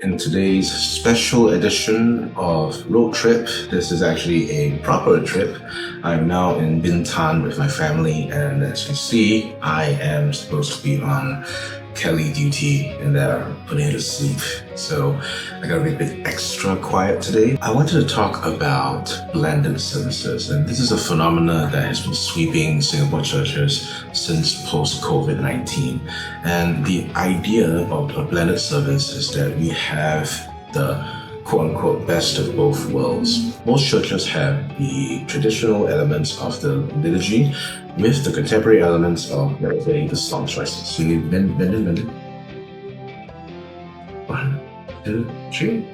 In today's special edition of Road Trip. This is actually a proper trip. I'm now in Bintan with my family, and as you see, I am supposed to be on Kelly duty and they're putting her to sleep. So I gotta be a bit extra quiet today. I wanted to talk about blended services, and this is a phenomenon that has been sweeping Singapore churches since post-COVID-19. And the idea of a blended service is that we have the quote-unquote best of both worlds. Most churches have the traditional elements of the liturgy with the contemporary elements of, let's say, the song choices. So you bend it. 1, 2, 3.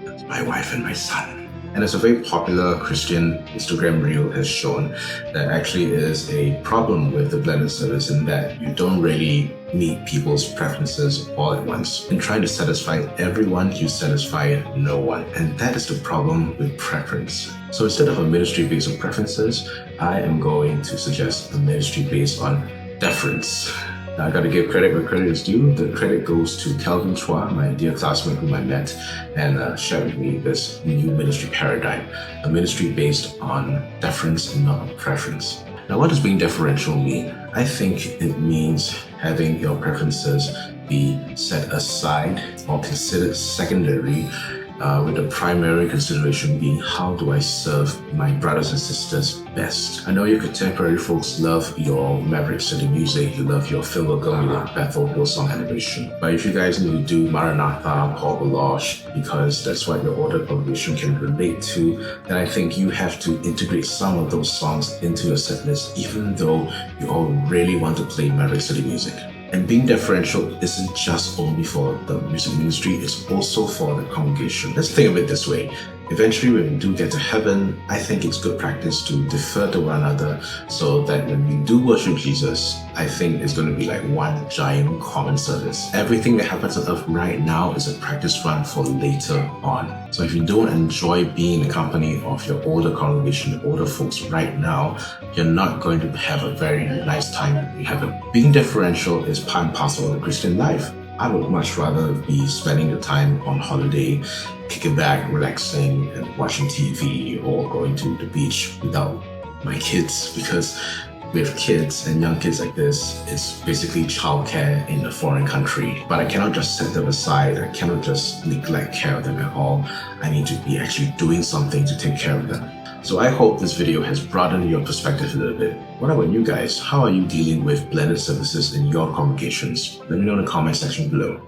That's my wife and my son. And as a very popular Christian Instagram reel has shown, there actually is a problem with the blended service in that you don't really meet people's preferences all at once. In trying to satisfy everyone, you satisfy no one. And that is the problem with preference. So instead of a ministry based on preferences, I am going to suggest a ministry based on deference. Now, I gotta give credit where credit is due. The credit goes to Calvin Chua, my dear classmate whom I met and shared with me this new ministry paradigm, a ministry based on deference and not on preference. Now, what does being deferential mean? I think it means having your preferences be set aside or considered secondary, with the primary consideration being how do I serve my brothers and sisters best. I know your contemporary folks love your Maverick City music, you love your Phil Wickham, you love Bethel Hillsong Adoration. But if you guys need to do Maranatha, Paul Baloche, because that's what your older congregation can relate to, then I think you have to integrate some of those songs into your set list, even though you all really want to play Maverick City music. And being deferential isn't just only for the music ministry, it's also for the congregation. Let's think of it this way. Eventually, when we do get to heaven, I think it's good practice to defer to one another so that when we do worship Jesus, I think it's going to be like one giant common service. Everything that happens on earth right now is a practice run for later on. So if you don't enjoy being in the company of your older congregation, the older folks right now, you're not going to have a very nice time in heaven. Being deferential is part and parcel of the Christian life. I would much rather be spending the time on holiday, kicking back, relaxing, and watching TV or going to the beach without my kids, because with kids and young kids like this, it's basically childcare in a foreign country. But I cannot just set them aside. I cannot just neglect care of them at all. I need to be actually doing something to take care of them. So I hope this video has broadened your perspective a little bit. What about you guys? How are you dealing with blended services in your congregations? Let me know in the comment section below.